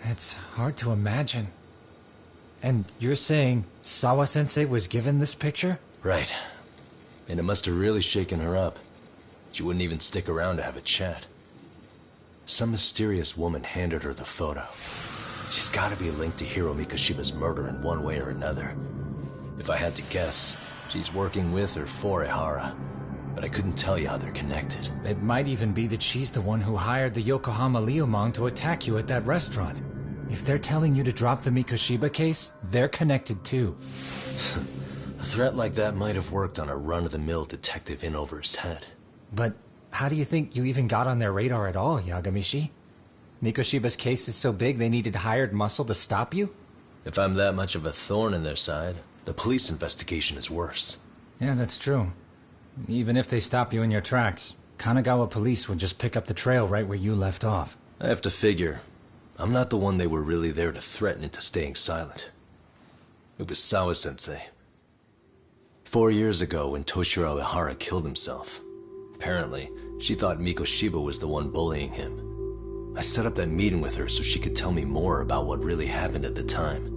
It's hard to imagine. And you're saying Sawa-sensei was given this picture? Right. And it must have really shaken her up. She wouldn't even stick around to have a chat. Some mysterious woman handed her the photo. She's got to be linked to Hiro Mikoshiba's murder in one way or another. If I had to guess, she's working with or for Ehara. But I couldn't tell you how they're connected. It might even be that she's the one who hired the Yokohama Liumang to attack you at that restaurant. If they're telling you to drop the Mikoshiba case, they're connected too. A threat like that might have worked on a run-of-the-mill detective in over his head. But how do you think you even got on their radar at all, Yagamishi? Mikoshiba's case is so big they needed hired muscle to stop you? If I'm that much of a thorn in their side, the police investigation is worse. Yeah, that's true. Even if they stop you in your tracks, Kanagawa police would just pick up the trail right where you left off. I have to figure, I'm not the one they were really there to threaten into staying silent. It was Sawa-sensei. 4 years ago when Toshiro Ehara killed himself, apparently, she thought Mikoshiba was the one bullying him. I set up that meeting with her so she could tell me more about what really happened at the time.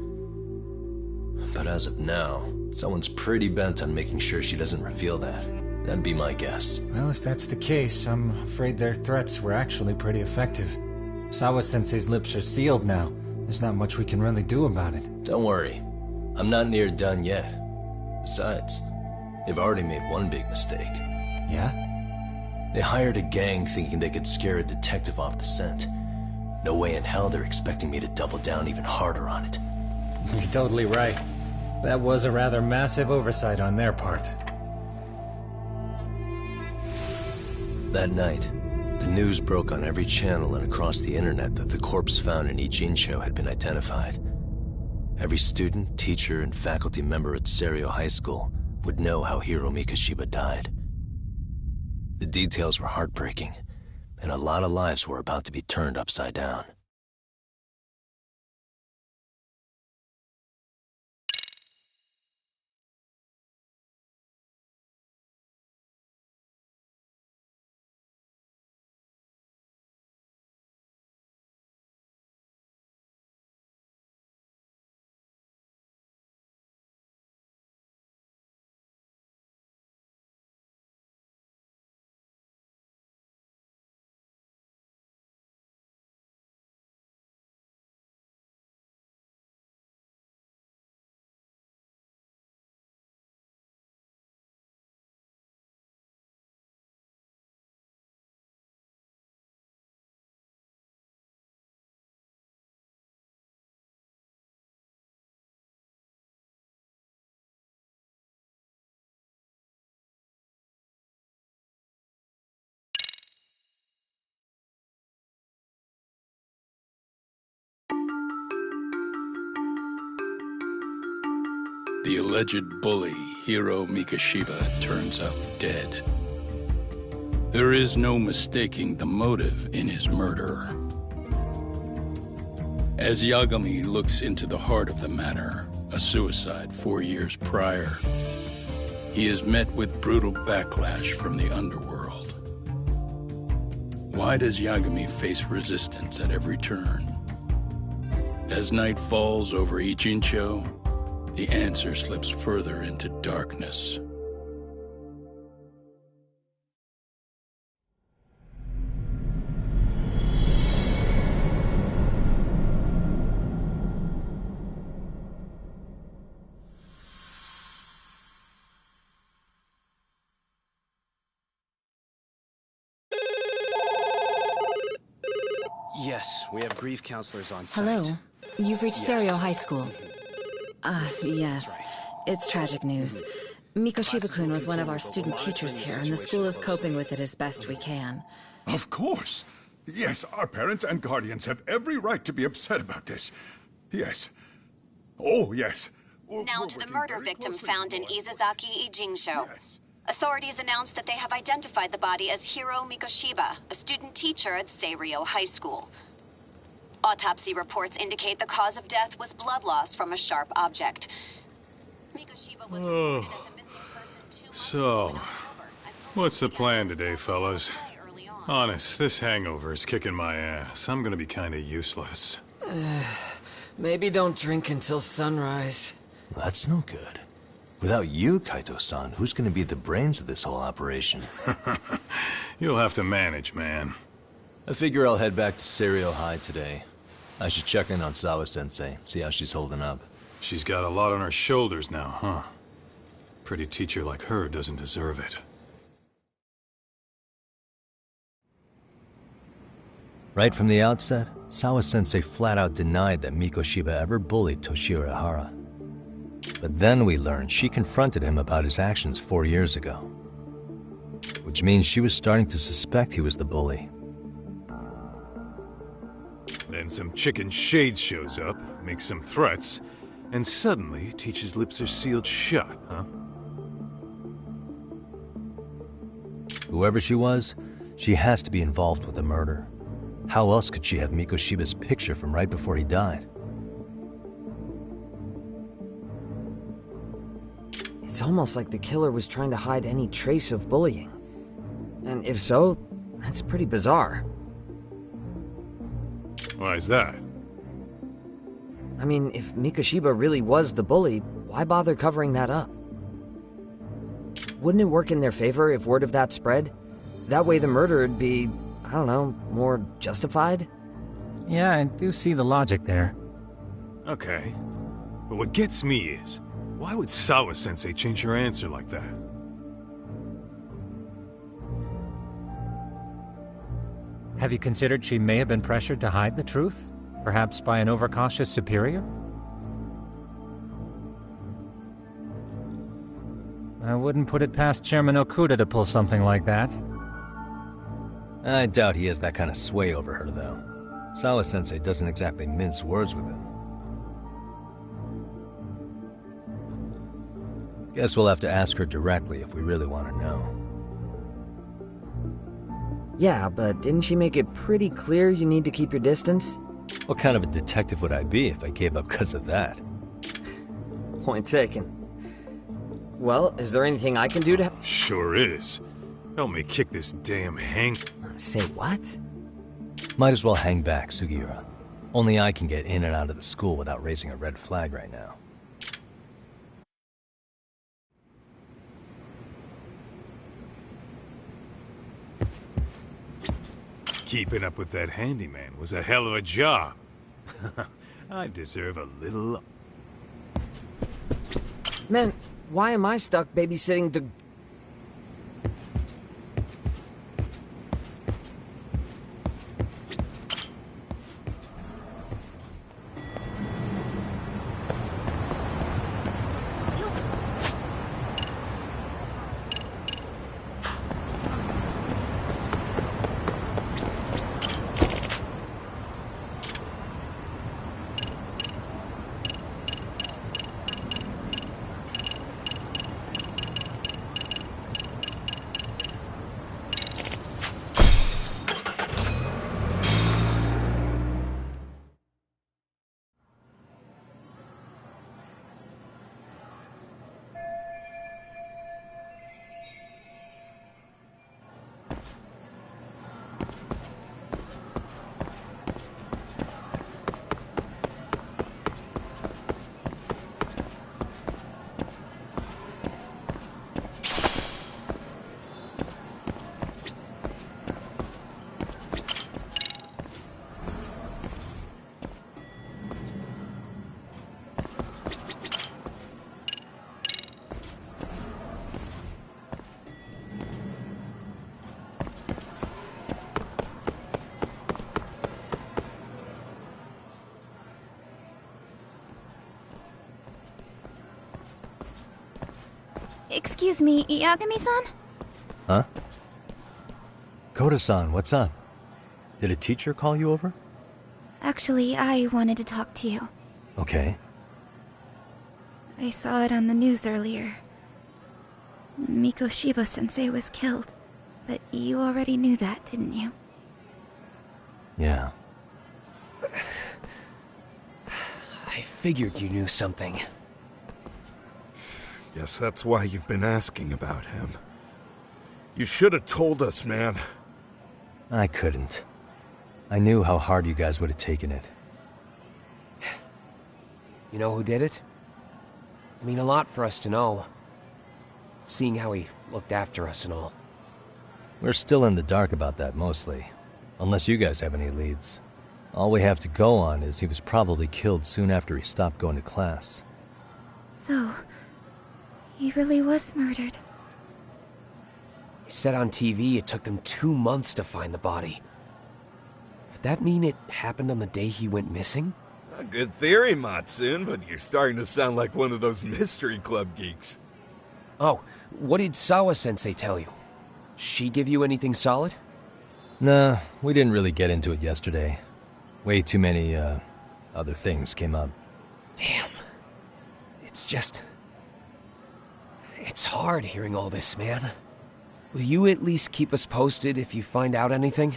But as of now, someone's pretty bent on making sure she doesn't reveal that. That'd be my guess. Well, if that's the case, I'm afraid their threats were actually pretty effective. Sawa-sensei's lips are sealed now. There's not much we can really do about it. Don't worry. I'm not near done yet. Besides, they've already made one big mistake. Yeah? They hired a gang thinking they could scare a detective off the scent. No way in hell they're expecting me to double down even harder on it. You're totally right. That was a rather massive oversight on their part. That night, the news broke on every channel and across the internet that the corpse found in Ichincho had been identified. Every student, teacher, and faculty member at Serio High School would know how Hiro Mikoshiba died. The details were heartbreaking, and a lot of lives were about to be turned upside down. The alleged bully, Hiro Mikoshiba, turns up dead. There is no mistaking the motive in his murder. As Yagami looks into the heart of the matter, a suicide 4 years prior, he is met with brutal backlash from the underworld. Why does Yagami face resistance at every turn? As night falls over Ichincho, the answer slips further into darkness. Yes, we have grief counselors on site. Hello. You've reached Yes. Serio High School. Yes. That's right. It's tragic news. Mikoshiba-kun was one of our student teachers here, and the school is coping with it as best we can. Of course. Yes, our parents and guardians have every right to be upset about this. Yes. Oh, yes. Now to the murder victim found in Izazaki, Ijincho. Yes. Authorities announced that they have identified the body as Hiro Mikoshiba, a student teacher at Seiryo High School. Autopsy reports indicate the cause of death was blood loss from a sharp object. Mikoshiba was reported as a missing person 2 months So, ago in October, and what's the police plan began today, to fellas? early on. Honest, this hangover is kicking my ass. I'm gonna be kinda useless. Maybe don't drink until sunrise. That's no good. Without you, Kaito-san, who's gonna be the brains of this whole operation? You'll have to manage, man. I figure I'll head back to Seiryo High today. I should check in on Sawa-sensei, see how she's holding up. She's got a lot on her shoulders now, huh? Pretty teacher like her doesn't deserve it. Right from the outset, Sawa-sensei flat out denied that Mikoshiba ever bullied Toshiro Ihara. But then we learned she confronted him about his actions 4 years ago. Which means she was starting to suspect he was the bully. Then some chicken shade shows up, makes some threats, and suddenly Teach's lips are sealed shut, huh? Whoever she was, she has to be involved with the murder. How else could she have Mikoshiba's picture from right before he died? It's almost like the killer was trying to hide any trace of bullying. And if so, that's pretty bizarre. Why is that? I mean, if Mikoshiba really was the bully, why bother covering that up? Wouldn't it work in their favor if word of that spread? That way the murder would be, I don't know, more justified? Yeah, I do see the logic there. Okay. But what gets me is, why would Sawa-sensei change her answer like that? Have you considered she may have been pressured to hide the truth? Perhaps by an overcautious superior? I wouldn't put it past Chairman Okuda to pull something like that. I doubt he has that kind of sway over her, though. Sawa-sensei doesn't exactly mince words with him. Guess we'll have to ask her directly if we really want to know. Yeah, but didn't she make it pretty clear you need to keep your distance? What kind of a detective would I be if I gave up because of that? Point taken. Well, is there anything I can do to... Sure is. Help me kick this damn hang... Say what? Might as well hang back, Sugiura. Only I can get in and out of the school without raising a red flag right now. Keeping up with that handyman was a hell of a job. I deserve a little... Man, why am I stuck babysitting the... Excuse me, Yagami-san? Huh? Koda-san, what's up? Did a teacher call you over? Actually, I wanted to talk to you. Okay. I saw it on the news earlier. Mikoshiba-sensei was killed. But you already knew that, didn't you? Yeah. I figured you knew something. Guess that's why you've been asking about him. You should have told us, man. I couldn't. I knew how hard you guys would have taken it. You know who did it? I mean, a lot for us to know. Seeing how he looked after us and all. We're still in the dark about that mostly. Unless you guys have any leads. All we have to go on is he was probably killed soon after he stopped going to class. So, he really was murdered. He said on TV it took them 2 months to find the body. Could that mean it happened on the day he went missing? A good theory, Matsun, but you're starting to sound like one of those mystery club geeks. Oh, what did Sawa-sensei tell you? She give you anything solid? Nah, we didn't really get into it yesterday. Way too many, other things came up. Damn. It's just... It's hard hearing all this, man. Will you at least keep us posted if you find out anything?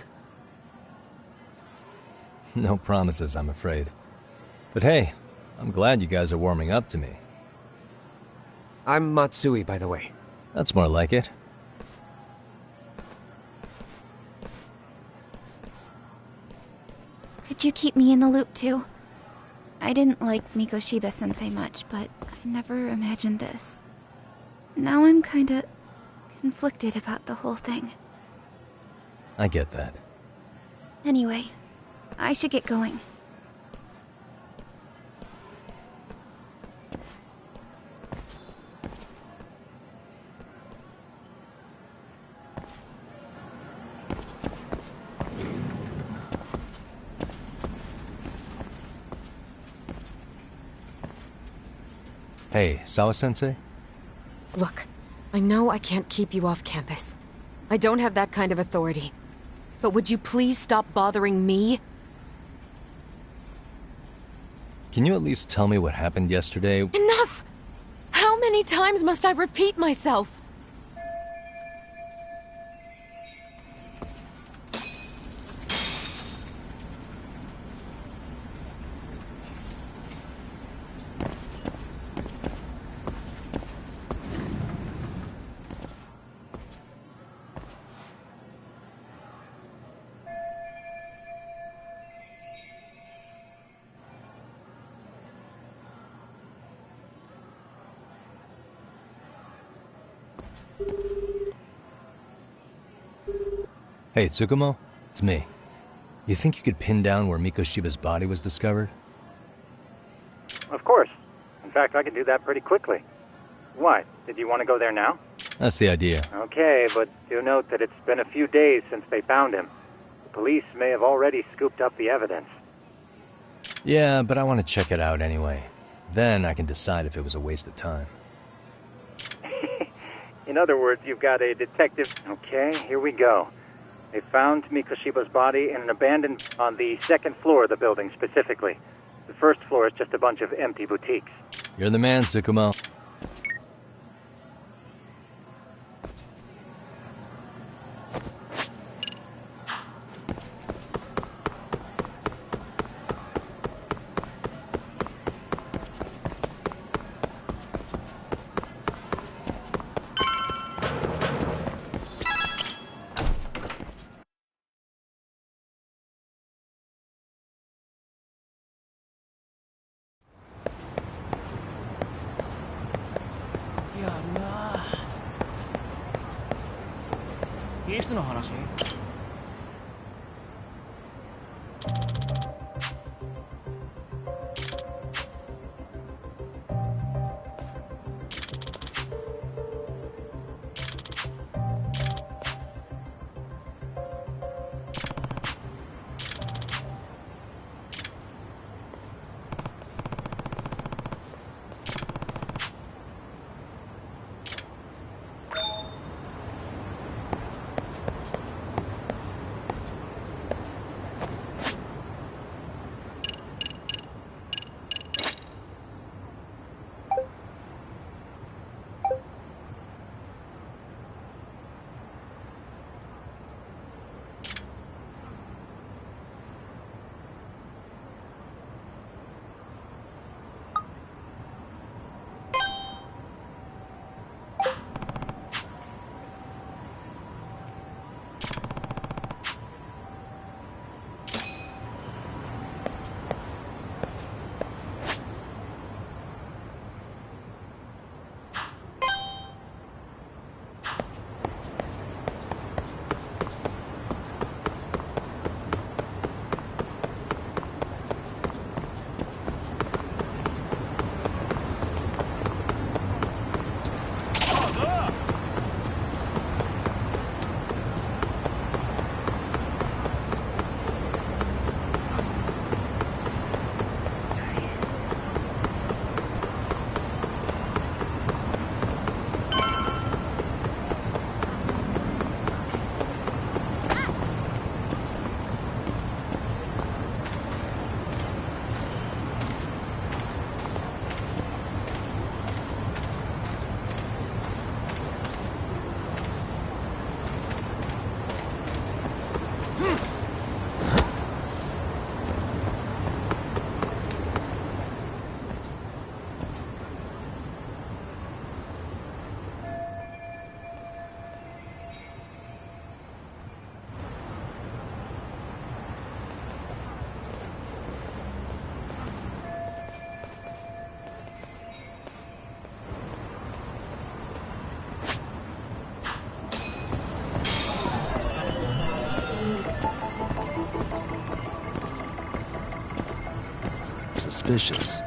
No promises, I'm afraid. But hey, I'm glad you guys are warming up to me. I'm Matsui, by the way. That's more like it. Could you keep me in the loop too? I didn't like Mikoshiba-sensei much, but I never imagined this. Now I'm kinda conflicted about the whole thing. I get that. Anyway, I should get going. Hey, Sawa-sensei? Look, I know I can't keep you off campus. I don't have that kind of authority. But would you please stop bothering me? Can you at least tell me what happened yesterday? Enough! How many times must I repeat myself? Hey, Tsukumo? It's me. You think you could pin down where Mikoshiba's body was discovered? Of course. In fact, I can do that pretty quickly. What? Did you want to go there now? That's the idea. Okay, but do note that it's been a few days since they found him. The police may have already scooped up the evidence. Yeah, but I want to check it out anyway. Then I can decide if it was a waste of time. In other words, you've got a detective... Okay, here we go. They found Mikoshiba's body in an abandoned... on the second floor of the building, specifically. The first floor is just a bunch of empty boutiques. You're the man, Tsukumo. Suspicious.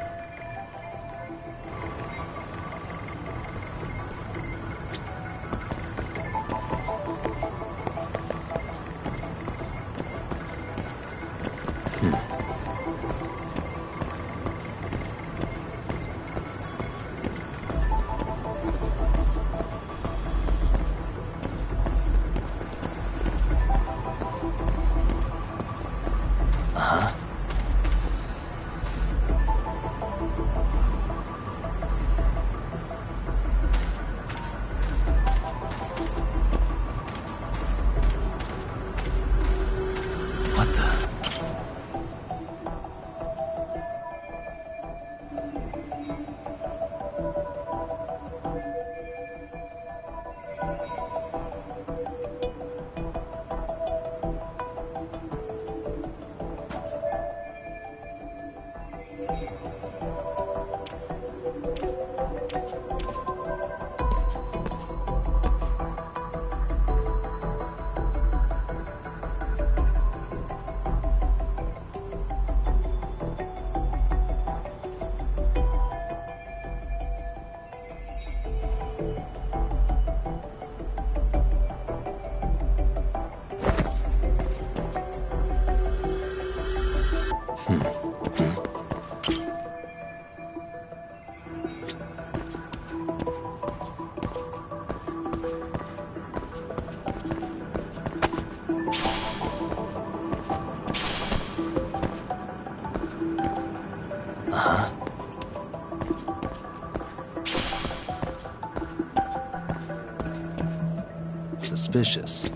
Suspicious.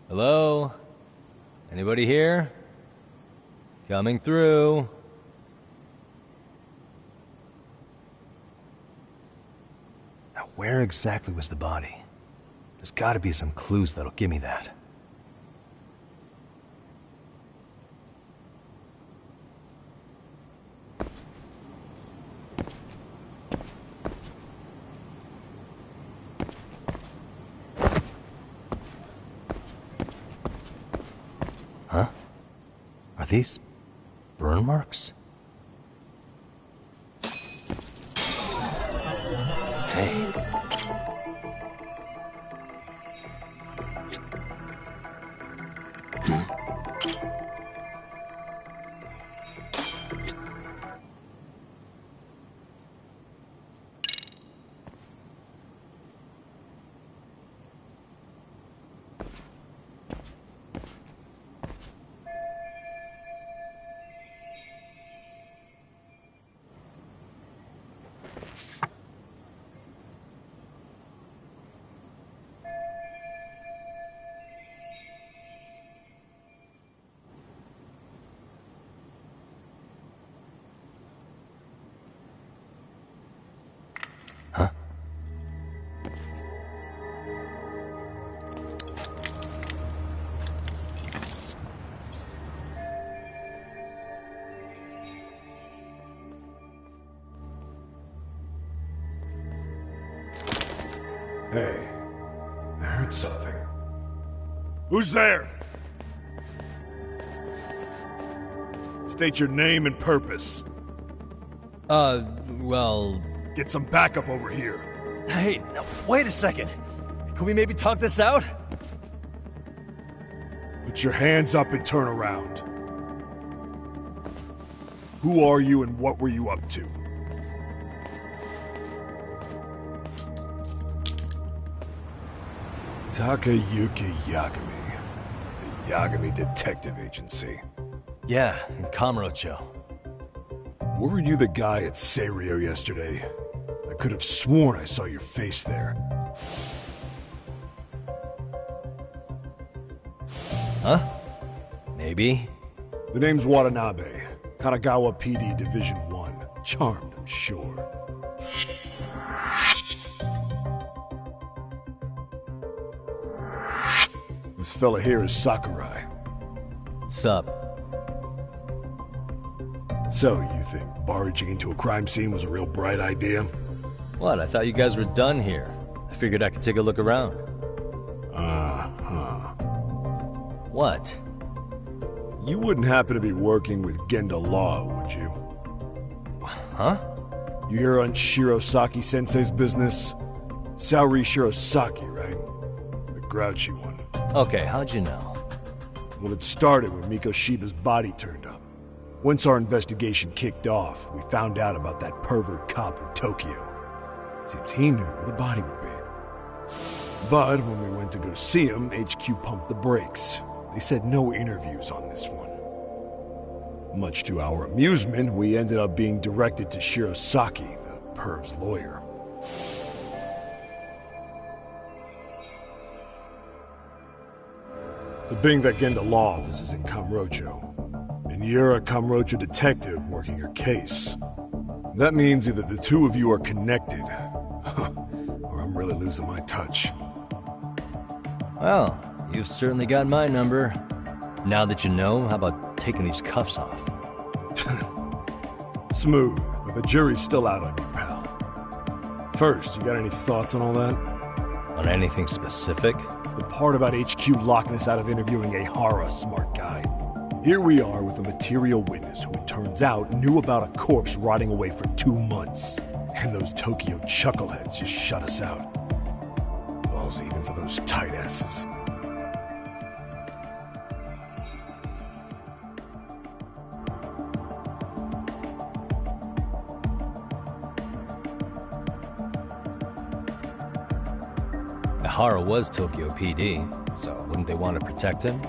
Hello? Anybody here? Coming through. Now, where exactly was the body? There's gotta be some clues that'll give me that. Huh? Are these burn marks? Hey. Hey, I heard something. Who's there? State your name and purpose. Well... Get some backup over here. Hey, now, wait a second. Can we maybe talk this out? Put your hands up and turn around. Who are you and what were you up to? Takayuki Yagami. The Yagami Detective Agency. Yeah, in Kamurocho. Weren't you the guy at Serio yesterday? I could have sworn I saw your face there. Huh? Maybe. The name's Watanabe. Kanagawa PD Division 1. Charmed, I'm sure. This fella here is Sakurai. Sup? So, you think barging into a crime scene was a real bright idea? What? I thought you guys were done here. I figured I could take a look around. Uh-huh. What? You wouldn't happen to be working with Genda Law, would you? Huh? You hear on Shirosaki-sensei's business? Saori Shirosaki, right? The grouchy one. Okay, how'd you know? Well, it started when Mikoshiba's body turned up. Once our investigation kicked off, we found out about that pervert cop in Tokyo. Seems he knew where the body would be. But when we went to go see him, HQ pumped the brakes. They said no interviews on this one. Much to our amusement, we ended up being directed to Shirosaki, the perv's lawyer. So being that Genda Law office is in Kamurocho, and you're a Kamurocho detective working your case, that means either the two of you are connected, or I'm really losing my touch. Well, you've certainly got my number. Now that you know, how about taking these cuffs off? Smooth, but the jury's still out on you, pal. First, you got any thoughts on all that? On anything specific? The part about HQ locking us out of interviewing Ehara, smart guy. Here we are with a material witness who it turns out knew about a corpse rotting away for 2 months. And those Tokyo chuckleheads just shut us out. Balls even for those tight asses. Ehara was Tokyo PD, so wouldn't they want to protect him?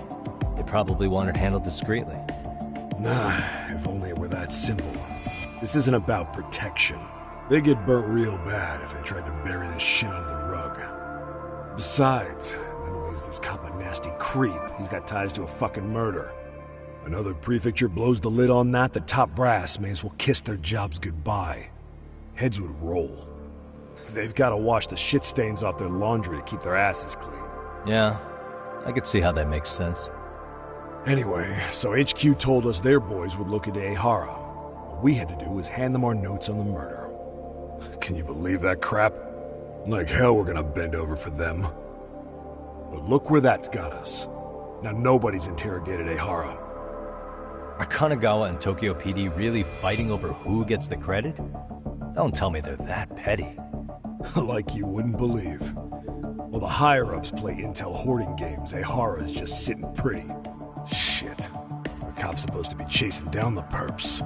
They probably want it handled discreetly. Nah, if only it were that simple. This isn't about protection. They get burnt real bad if they tried to bury this shit under the rug. Besides, not only is this cop a nasty creep, he's got ties to a fucking murder. Another prefecture blows the lid on that, the top brass may as well kiss their jobs goodbye. Heads would roll. They've got to wash the shit stains off their laundry to keep their asses clean. Yeah, I could see how that makes sense. Anyway, so HQ told us their boys would look into Ehara. What we had to do was hand them our notes on the murder. Can you believe that crap? Like hell we're gonna bend over for them. But look where that's got us. Now nobody's interrogated Ehara. Are Kanagawa and Tokyo PD really fighting over who gets the credit? Don't tell me they're that petty. Like you wouldn't believe. While the higher-ups play intel hoarding games, Ehara's just sitting pretty. Shit. The cop's supposed to be chasing down the perps.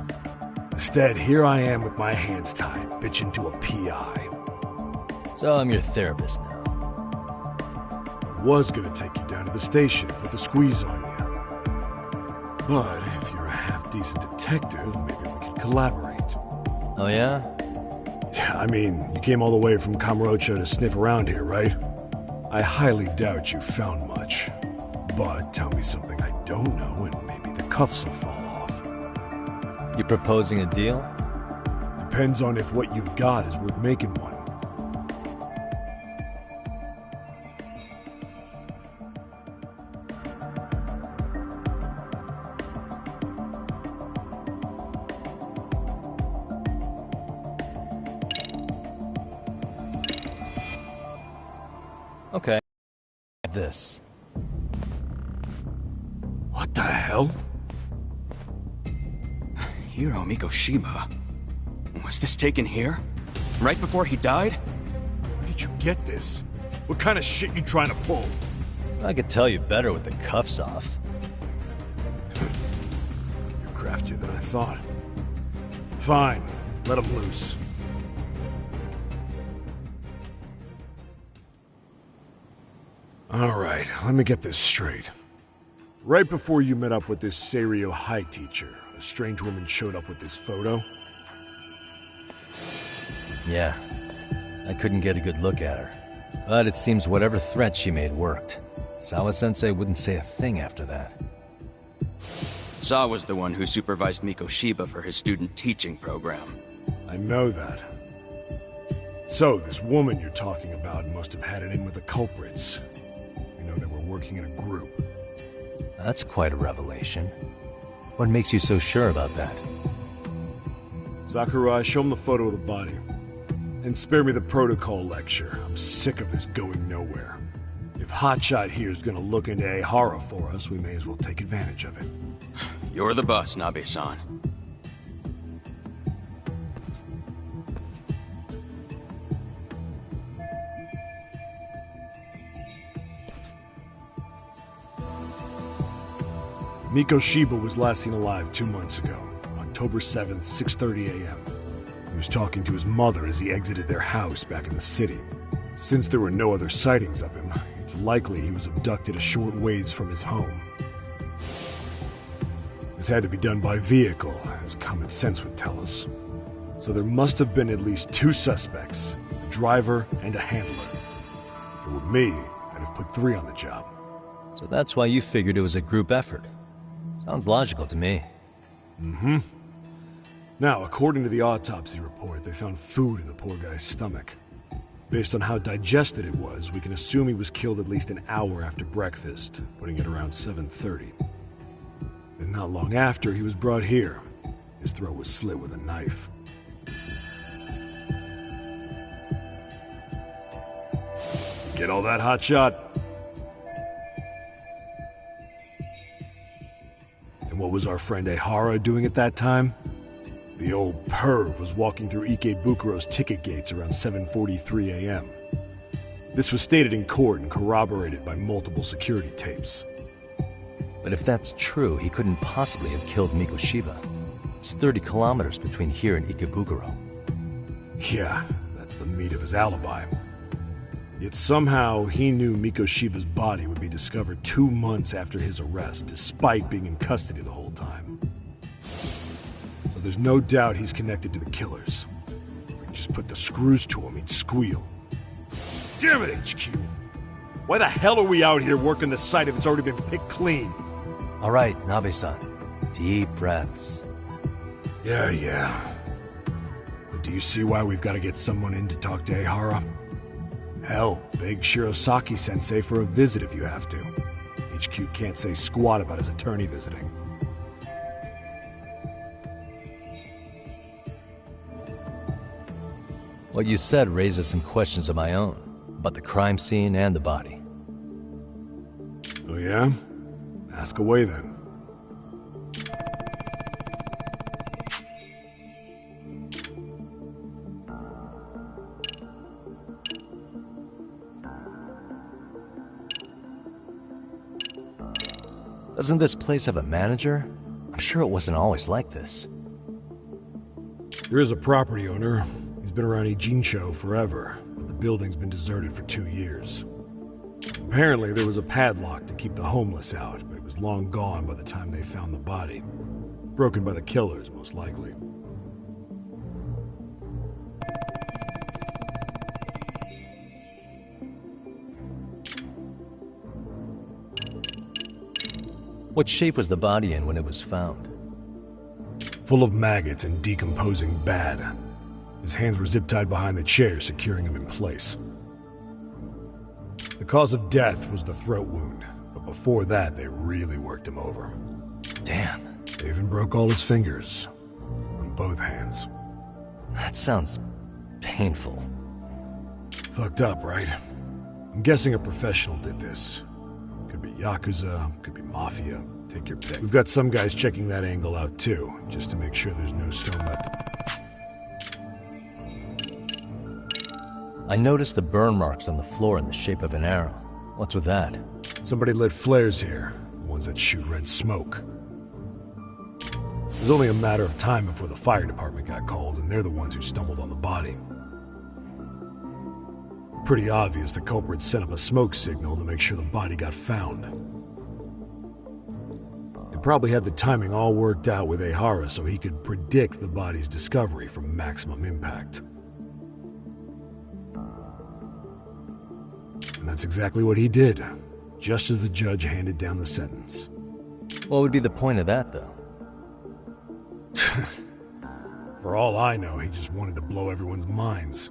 Instead, here I am with my hands tied, bitching to a PI. So I'm your therapist now. I was gonna take you down to the station, put the squeeze on you. But if you're a half-decent detective, maybe we could collaborate. Oh yeah? I mean, you came all the way from Kamurocho to sniff around here, right? I highly doubt you found much. But tell me something I don't know and maybe the cuffs will fall off. You proposing a deal? Depends on if what you've got is worth making one. Okay. This. What the hell? Hiro Mikoshiba. Was this taken here? Right before he died? Where did you get this? What kind of shit you trying to pull? I could tell you better with the cuffs off. You're craftier than I thought. Fine, let him loose. Alright, let me get this straight. Right before you met up with this Seiryo High teacher, a strange woman showed up with this photo? Yeah. I couldn't get a good look at her. But it seems whatever threat she made worked. Sawa-sensei wouldn't say a thing after that. Saw was the one who supervised Mikoshiba for his student teaching program. I know that. So, this woman you're talking about must have had it in with the culprits. You know, they were working in a group. That's quite a revelation. What makes you so sure about that? Sakurai, show him the photo of the body. And spare me the protocol lecture. I'm sick of this going nowhere. If Hotshot here's gonna look into Ehara for us, we may as well take advantage of it. You're the boss, Nabe-san. Mikoshiba was last seen alive 2 months ago, October 7th, 6:30 a.m. He was talking to his mother as he exited their house back in the city. Since there were no other sightings of him, it's likely he was abducted a short ways from his home. This had to be done by vehicle, as common sense would tell us. So there must have been at least 2 suspects, a driver and a handler. If it were me, I'd have put 3 on the job. So that's why you figured it was a group effort. Sounds logical to me. Mm-hmm. Now, according to the autopsy report, they found food in the poor guy's stomach. Based on how digested it was, we can assume he was killed at least an hour after breakfast, putting it around 7:30. And not long after, he was brought here. His throat was slit with a knife. Get all that, Hotshot? And what was our friend Ehara doing at that time? The old perv was walking through Ikebukuro's ticket gates around 7:43 a.m. This was stated in court and corroborated by multiple security tapes. But if that's true, he couldn't possibly have killed Mikoshiba. It's 30 kilometers between here and Ikebukuro. Yeah, that's the meat of his alibi. Yet somehow he knew Mikoshiba's body would be discovered 2 months after his arrest, despite being in custody the whole time. So there's no doubt he's connected to the killers. If we could just put the screws to him, he'd squeal. Damn it, HQ! Why the hell are we out here working the site if it's already been picked clean? All right, Nabe-san. Deep breaths. Yeah. But do you see why we've got to get someone in to talk to Ehara? Hell, beg Shirosaki-sensei for a visit if you have to. HQ can't say squat about his attorney visiting. What you said raises some questions of my own, about the crime scene and the body. Oh yeah? Ask away then. Doesn't this place have a manager? I'm sure it wasn't always like this. There is a property owner. He's been around Ijincho forever, but the building's been deserted for 2 years. Apparently, there was a padlock to keep the homeless out, but it was long gone by the time they found the body. Broken by the killers, most likely. What shape was the body in when it was found? Full of maggots and decomposing bad. His hands were zip-tied behind the chair, securing him in place. The cause of death was the throat wound, but before that, they really worked him over. Damn. They even broke all his fingers. On both hands. That sounds painful. Fucked up, right? I'm guessing a professional did this. Could be Yakuza, could be Mafia. Take your pick. We've got some guys checking that angle out too, just to make sure there's no stone left. I noticed the burn marks on the floor in the shape of an arrow. What's with that? Somebody lit flares here, ones that shoot red smoke. It was only a matter of time before the fire department got called, and they're the ones who stumbled on the body. Pretty obvious the culprit set up a smoke signal to make sure the body got found. They probably had the timing all worked out with Ehara so he could predict the body's discovery from maximum impact. And that's exactly what he did, just as the judge handed down the sentence. What would be the point of that, though? For all I know, he just wanted to blow everyone's minds.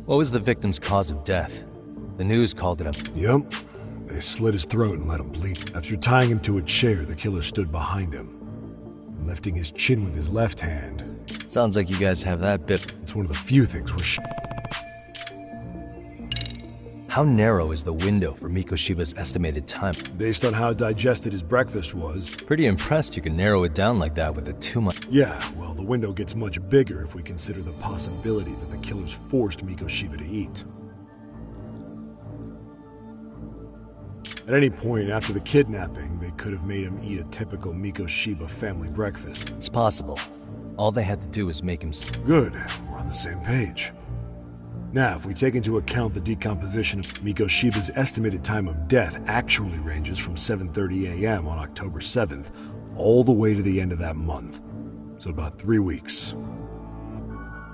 What was the victim's cause of death? The news called it a... Yep. They slit his throat and let him bleed. After tying him to a chair, the killer stood behind him, lifting his chin with his left hand. Sounds like you guys have that bit. It's one of the few things we're How narrow is the window for Mikoshiba's estimated time? Based on how digested his breakfast was. Pretty impressed you can narrow it down like that with a 2-month... Yeah, well, the window gets much bigger if we consider the possibility that the killers forced Mikoshiba to eat. At any point after the kidnapping, they could have made him eat a typical Mikoshiba family breakfast. It's possible. All they had to do was make him... Good. We're on the same page. Now, if we take into account the decomposition of Mikoshiba's estimated time of death actually ranges from 7:30 a.m. on October 7th all the way to the end of that month. So about 3 weeks.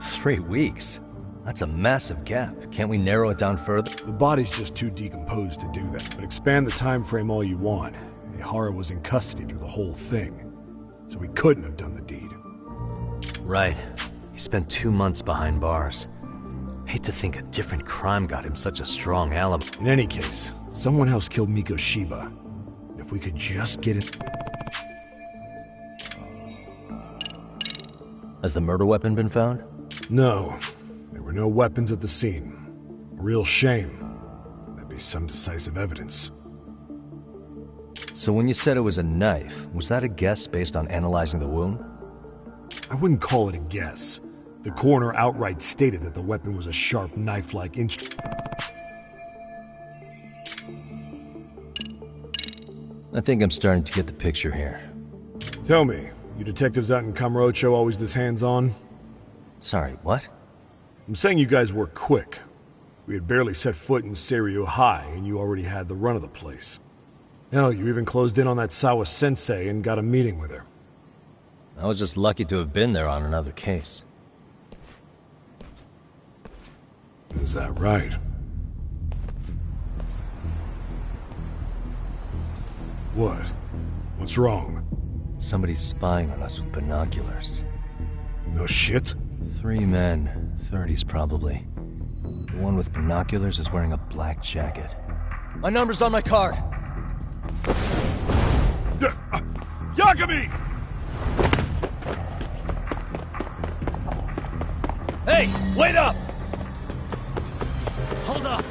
3 weeks? That's a massive gap. Can't we narrow it down further? The body's just too decomposed to do that. But expand the time frame all you want. Ehara was in custody through the whole thing. So he couldn't have done the deed. Right. He spent 2 months behind bars. Hate to think a different crime got him such a strong alibi. In any case, someone else killed Mikoshiba. If we could just get it... Has the murder weapon been found? No. There were no weapons at the scene. A real shame. That'd be some decisive evidence. So when you said it was a knife, was that a guess based on analyzing the wound? I wouldn't call it a guess. The coroner outright stated that the weapon was a sharp knife-like instrument. I think I'm starting to get the picture here. Tell me, you detectives out in Kamurocho always this hands-on? Sorry, what? I'm saying you guys work quick. We had barely set foot in Seiryo High, and you already had the run of the place. Hell, you even closed in on that Sawa-sensei and got a meeting with her. I was just lucky to have been there on another case. Is that right? What? What's wrong? Somebody's spying on us with binoculars. No shit? 3 men, 30s probably. The one with binoculars is wearing a black jacket. My number's on my card! Yagami! Hey, wait up! Hold up!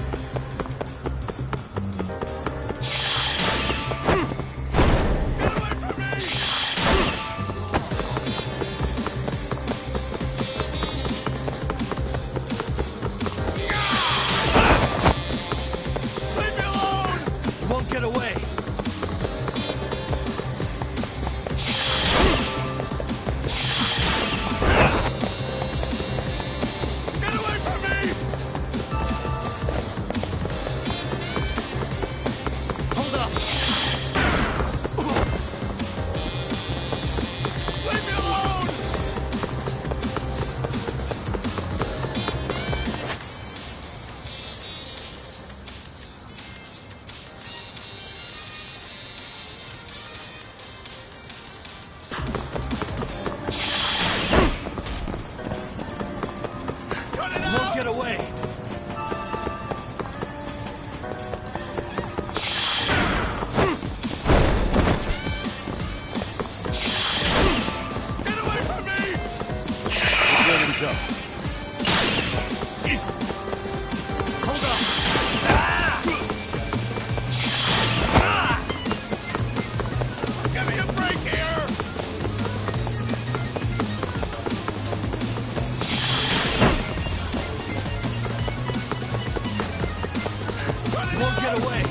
won't get away.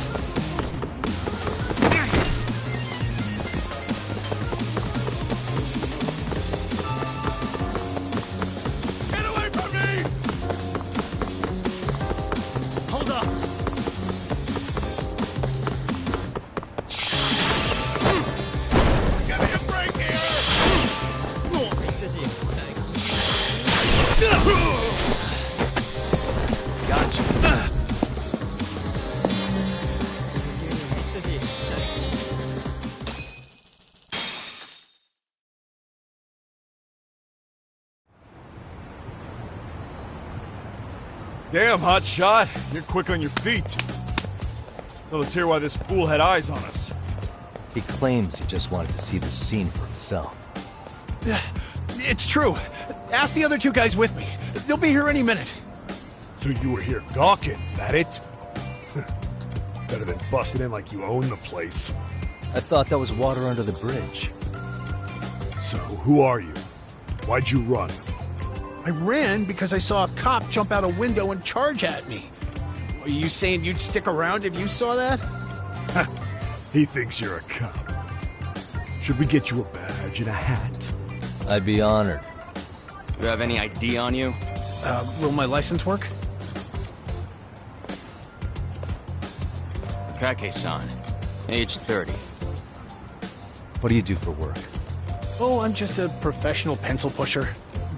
Get away from me! Hold up. Give me a break here! Gotcha. Damn, hot shot. You're quick on your feet. So let's hear why this fool had eyes on us. He claims he just wanted to see the scene for himself. It's true. Ask the other two guys with me. They'll be here any minute. So you were here gawking, is that it? Better than busting in like you own the place. I thought that was water under the bridge. So, who are you? Why'd you run? I ran because I saw a cop jump out a window and charge at me. Are you saying you'd stick around if you saw that? He thinks you're a cop. Should we get you a badge and a hat? I'd be honored. You have any ID on you? Will my license work? Kake-san, age 30. What do you do for work? Oh, I'm just a professional pencil pusher.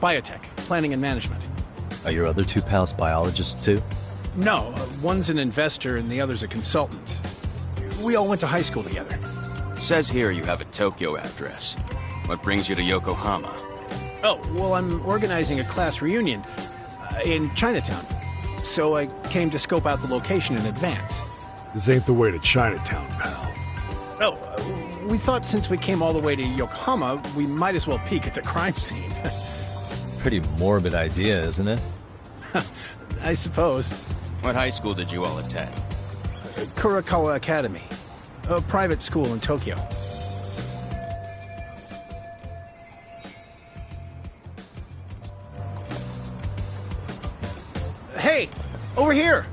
Biotech, planning and management. Are your other two pals biologists too? No, one's an investor and the other's a consultant. We all went to high school together. Says here you have a Tokyo address. What brings you to Yokohama? Oh, well, I'm organizing a class reunion in Chinatown. So I came to scope out the location in advance. This ain't the way to Chinatown, pal. Oh, we thought since we came all the way to Yokohama, we might as well peek at the crime scene. Pretty morbid idea, isn't it? I suppose. What high school did you all attend? Kurakawa Academy, a private school in Tokyo. Hey, over here!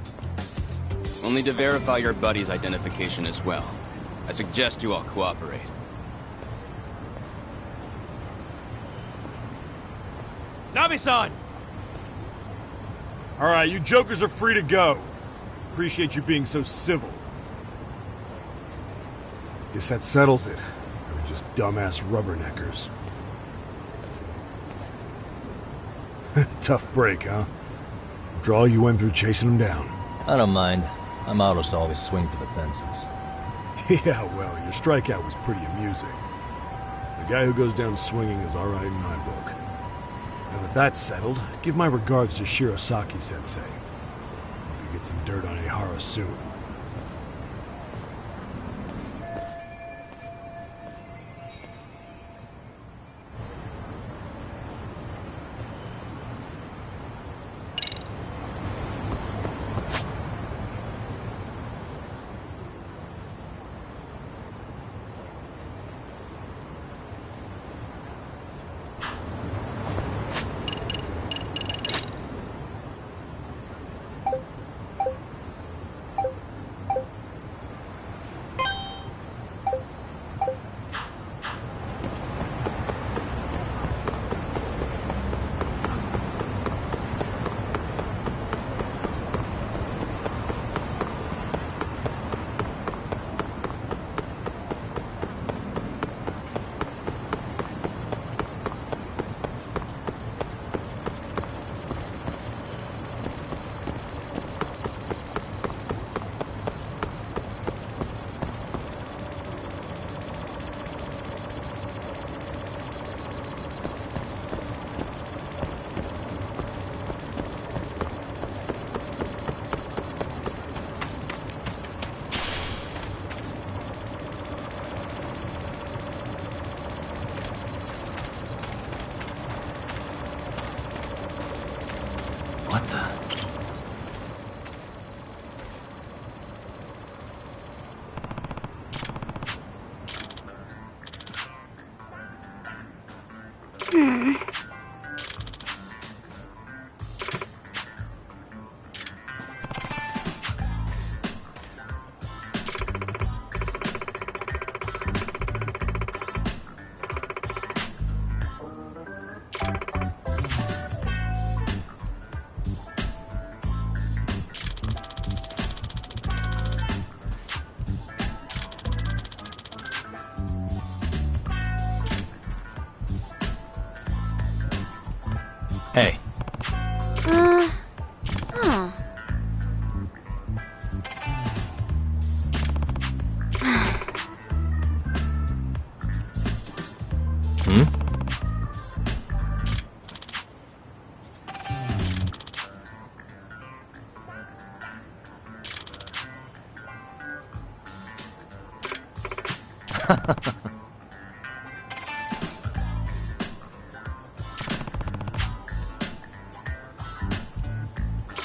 We'll need to verify your buddy's identification as well. I suggest you all cooperate. Nabi-san! All right, you jokers are free to go. Appreciate you being so civil. Guess that settles it. We're just dumbass rubberneckers. Tough break, huh? After all you went through chasing them down. I don't mind. I'm autos to always swing for the fences. Yeah, well, your strikeout was pretty amusing. The guy who goes down swinging is all right in my book. Now that that's settled, give my regards to Shirosaki-sensei. Hope you get some dirt on Ihara soon.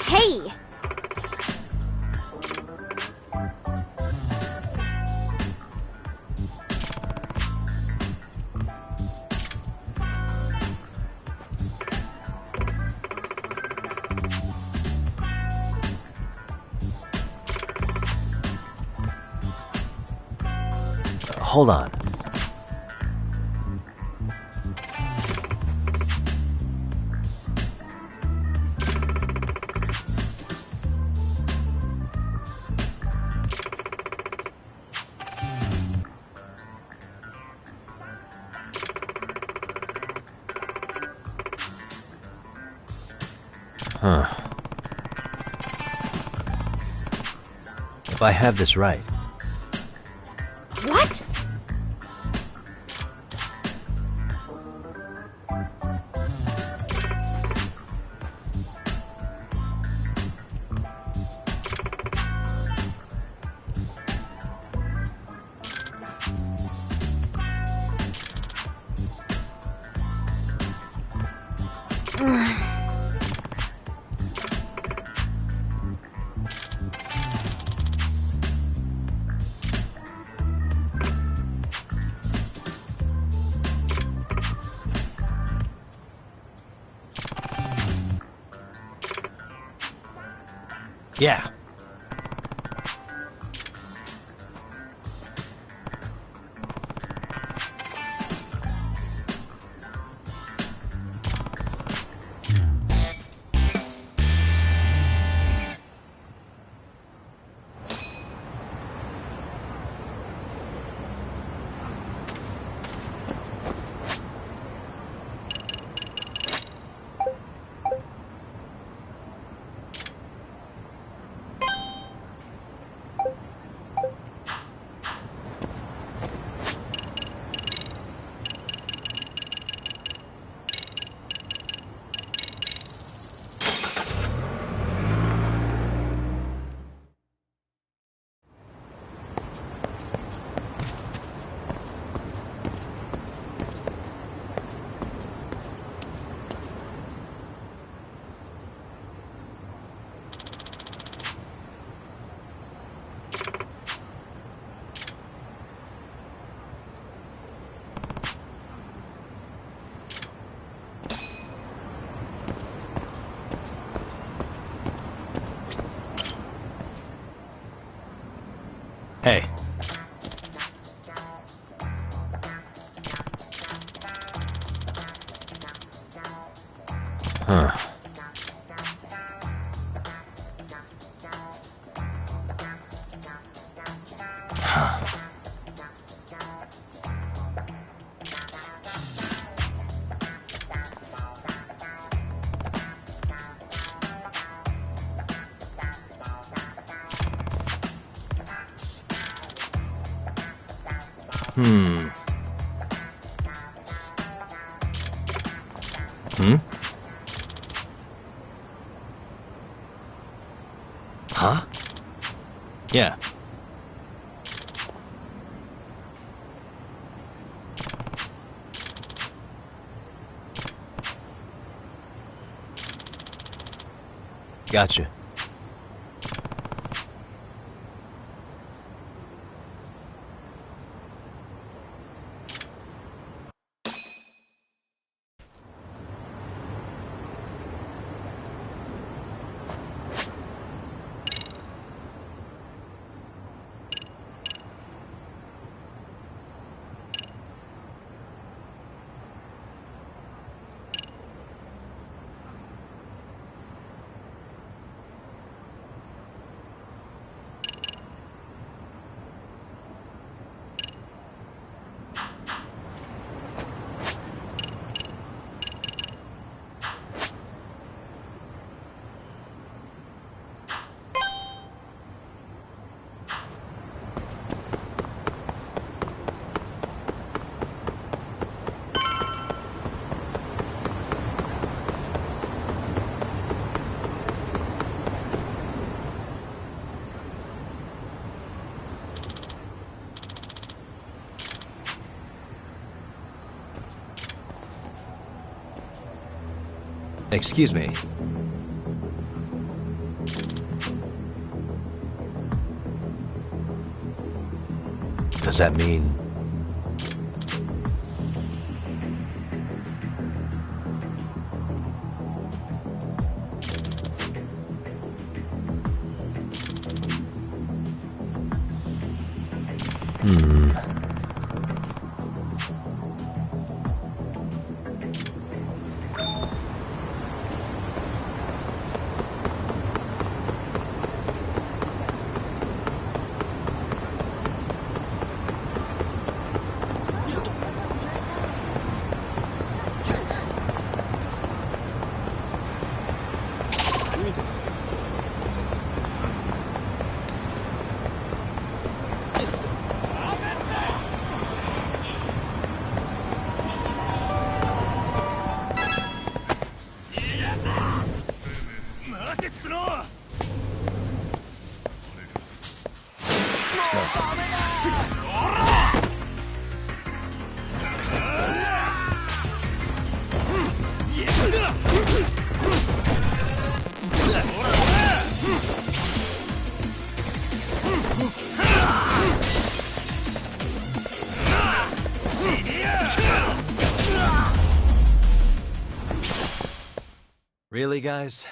Hey! Hold on. Huh. If I have this right. What? Yeah. Hey. Huh. Hmm. Huh? Yeah. Gotcha. Excuse me. Does that mean... Really, guys?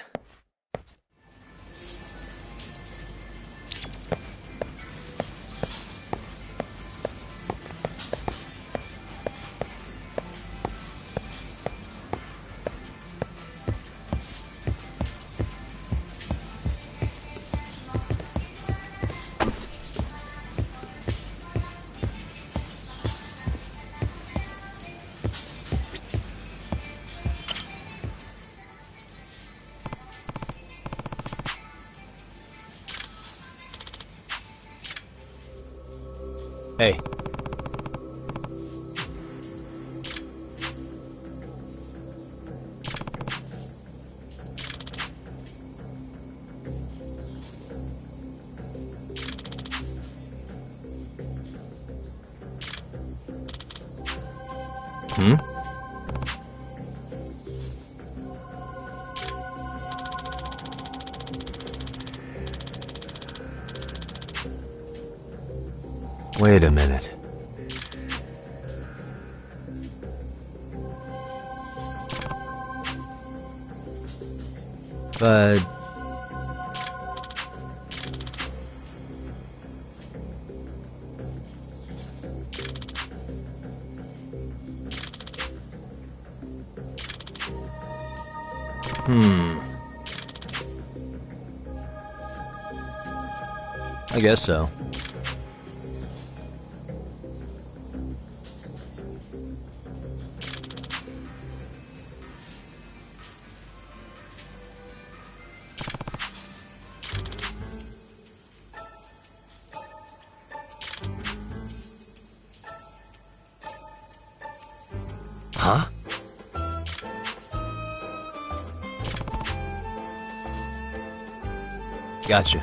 Hey. Hmm? Wait a minute. But... I guess so. Huh? Gotcha.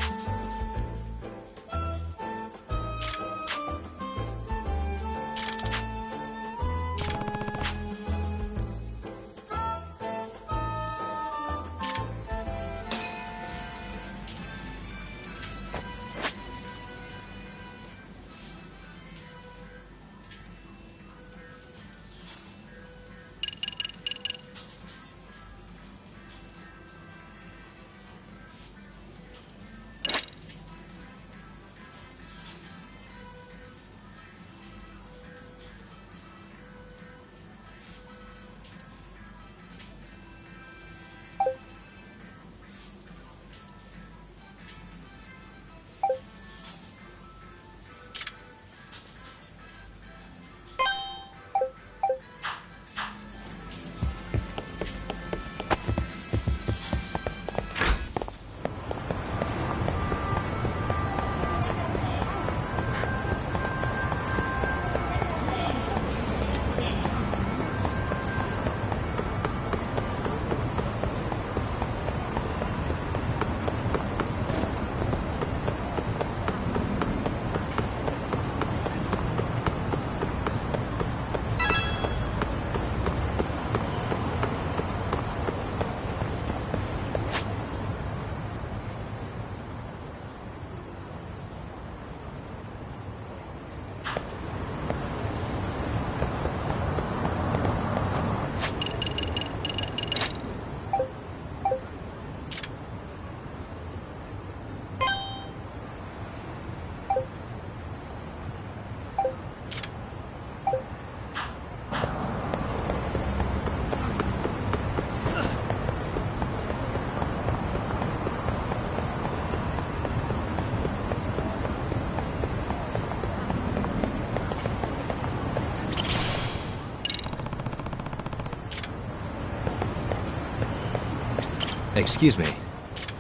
Excuse me.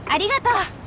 ありがとう。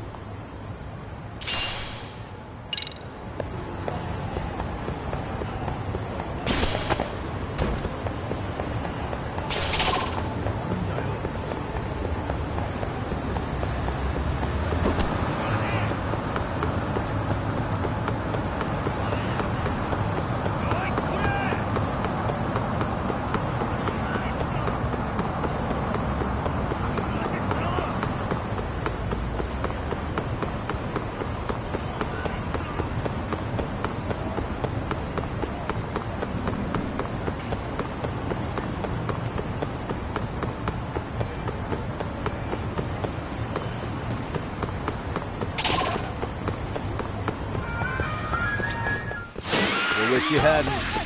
Wish you hadn't.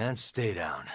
And stay down.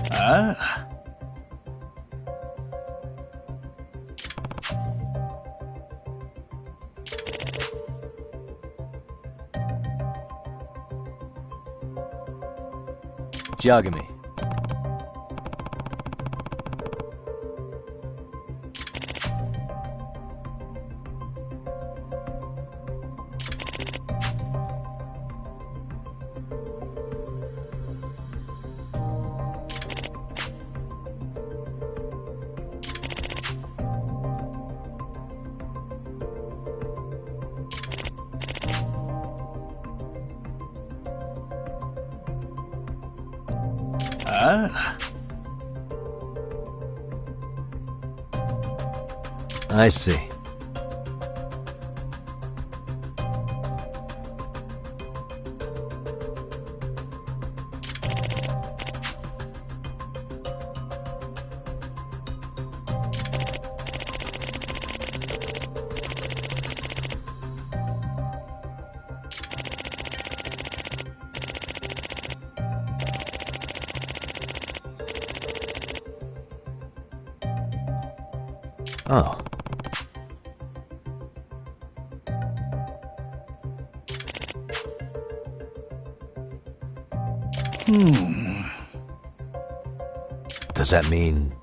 Ah. Yagami. Ah. I see. Oh. Does that mean...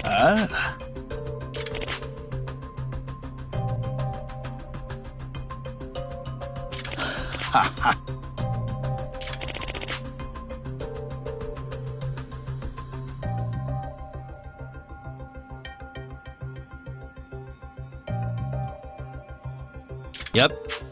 Ah. Ha ha. Yep.